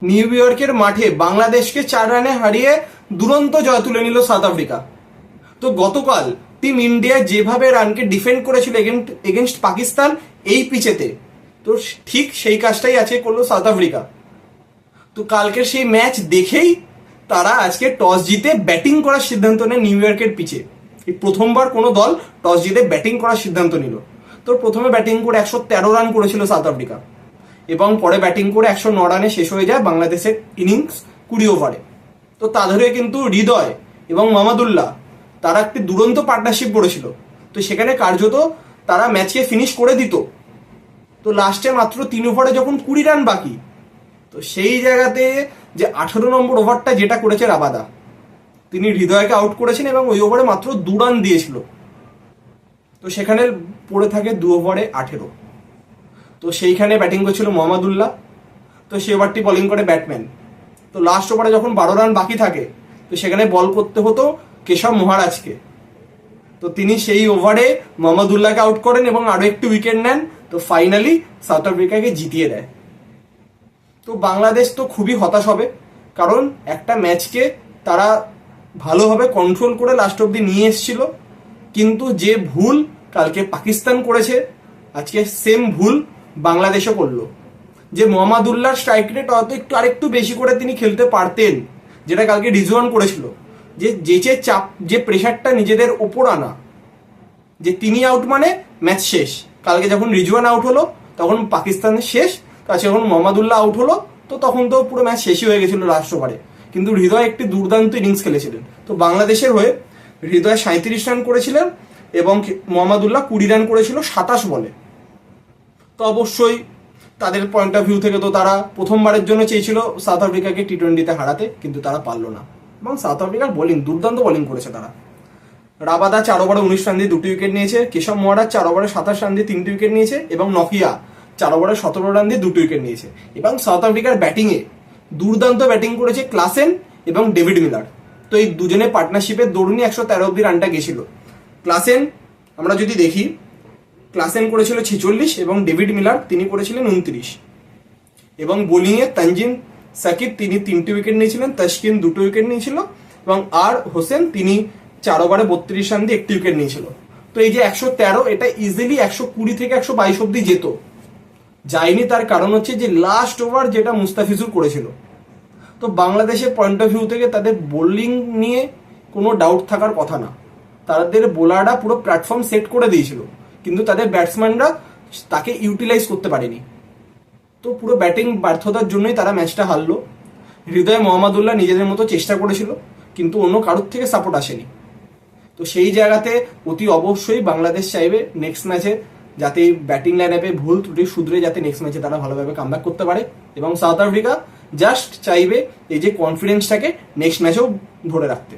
New ইয়র্কের মাঠে বাংলাদেশকে 4 রানে হারিয়ে দুরন্ত জয় তুলে নিল সাউথ আফ্রিকা। তো গতকাল টিম ইন্ডিয়া যেভাবে রানকে ডিফেন্ড করেছিল এগেনস্ট পাকিস্তান এই পিচেতে, তো ঠিক সেই কাজটাই আজকে করলো সাউথ আফ্রিকা। তো কালকের সেই ম্যাচ দেখেই তারা আজকে টস জিতে ব্যাটিং করার সিদ্ধান্ত নেয় নিউ ইয়র্কের পিচে। এই প্রথমবার কোনো দল টস জিতে ব্যাটিং করার সিদ্ধান্ত নিল। তো প্রথমে ব্যাটিং করে 113 রান করেছিল সাউথ আফ্রিকা এবং পরে ব্যাটিং করে 109 রানে শেষ হয়ে যায় বাংলাদেশের ইনিংস 20 ওভারে। তো তা ধরে কিন্তু হৃদয় এবং মাহমুদুল্লাহ তারা একটি দুরন্ত পার্টনারশিপ করেছিল। তো সেখানে কার্যত তারা ম্যাচকে ফিনিশ করে দিত। তো লাস্টে মাত্র 3 ওভারে যখন 20 রান বাকি, তো সেই জায়গাতে যে 18 নম্বর ওভারটা যেটা করেছে রাবাদা, তিনি হৃদয়কে আউট করেছেন এবং ওই ওভারে মাত্র 2 রান দিয়েছিল। তো সেখানে পড়ে থাকে 2 ওভারে 18। তো সেইখানে ব্যাটিং করছিল মাহমুদুল্লাহ। তো সে ওভারটি বোলিং করে ব্যাটম্যান। তো লাস্ট ওভারে যখন 12 রান বাকি থাকে, তো সেখানে বল করতে হতো কেশব মহারাজকে। তো তিনি সেই ওভারে মাহমুদুল্লাহকে আউট করেন এবং আরো একটু উইকেট নেন। তো ফাইনালি সাউথ আফ্রিকাকে জিতিয়ে দেয়। তো বাংলাদেশ তো খুবই হতাশ হবে, কারণ একটা ম্যাচকে তারা ভালোভাবে কন্ট্রোল করে লাস্ট অব্দি নিয়ে এসেছিল, কিন্তু যে ভুল কালকে পাকিস্তান করেছে, আজকে সেম ভুল বাংলাদেশও করলো। যে মোহাম্মদুল্লাহর স্ট্রাইক রেট হয়তো আরেকটু বেশি করে তিনি খেলতে পারতেন, যেটা কালকে রিজওয়ান করেছিল। যে চাপ, যে প্রেশারটা নিজেদের ওপর আনা, যে তিনি আউট মানে ম্যাচ শেষ। কালকে যখন রিজওয়ান আউট হলো তখন পাকিস্তানের শেষ। আজকে যখন মোহাম্মদুল্লাহ আউট হলো, তো তখন তো পুরো ম্যাচ শেষই হয়ে গেছিল লাস্ট ওভারে। কিন্তু হৃদয় একটি দুর্দান্ত ইনিংস খেলেছিলেন। তো বাংলাদেশের হয়ে হৃদয় 37 রান করেছিলেন এবং মোহাম্মদুল্লাহ 20 রান করেছিল 27 বলে। তো অবশ্যই তাদের পয়েন্ট অফ ভিউ থেকে তো তারা প্রথমবারের জন্য চেয়েছিল সাউথ আফ্রিকাকে টি20তে হারাতে, কিন্তু তারা পারলো না। এবং সাউথ আফ্রিকার বোলিং দুর্দান্ত বোলিং করেছে তারা। রাবাদা 4 ওভারে 19 রান দিয়ে 2টি উইকেট নিয়েছে, কেশব মহারাজ 4 ওভারে 27 রান দিয়ে 3টি উইকেট নিয়েছে এবং নকিয়া 4 ওভারে 17 রান দিয়ে 2টি উইকেট নিয়েছে। এবং সাউথ আফ্রিকার ব্যাটিংয়ে দুর্দান্ত ব্যাটিং করেছে ক্লাসেন এবং ডেভিড মিলার। তো এই দুজনের পার্টনারশিপের দরুনই 113 অব্দি রানটা গেছিল। ক্লাসেন আমরা যদি দেখি, ক্লাসেন করেছিল 46 এবং ডেভিড মিলার তিনি করেছিলেন 29। এবং বোলিংয়ে তানজিম সাকিব তিনি 3টি উইকেট নিয়েছিলেন, তাসকিন 2টি উইকেট নিয়েছিল এবং আর হোসেন তিনি 4 ওভারে 32 রান দিয়ে 1টি উইকেট নিয়েছিল। তো এই যে 113, এটা ইজিলি 120 থেকে 122 অব্দি যেত। যায়নি, তার কারণ হচ্ছে যে লাস্ট ওভার যেটা মুস্তাফিজুর করেছিল। তো বাংলাদেশের পয়েন্ট অফ ভিউ থেকে তাদের বোলিং নিয়ে কোনো ডাউট থাকার কথা না। তাদের বোলাররা পুরো প্ল্যাটফর্ম সেট করে দিয়েছিল, কিন্তু তাদের ব্যাটসম্যানরা তাকে ইউটিলাইজ করতে পারেনি। তো পুরো ব্যাটিং ব্যর্থতার জন্যই তারা ম্যাচটা হারলো। হৃদয় মোহাম্মদুল্লাহ নিজেদের মতো চেষ্টা করেছিল, কিন্তু অন্য কারোর থেকে সাপোর্ট আসেনি। তো সেই জায়গাতে অতি অবশ্যই বাংলাদেশ চাইবে নেক্সট ম্যাচে যাতে ব্যাটিং লাইন আপে ভুল ত্রুটি শুধরে যাতে নেক্সট ম্যাচে তারা ভালোভাবে কামব্যাক করতে পারে। এবং সাউথ আফ্রিকা জাস্ট চাইবে এই যে কনফিডেন্সটাকে নেক্সট ম্যাচেও ধরে রাখতে।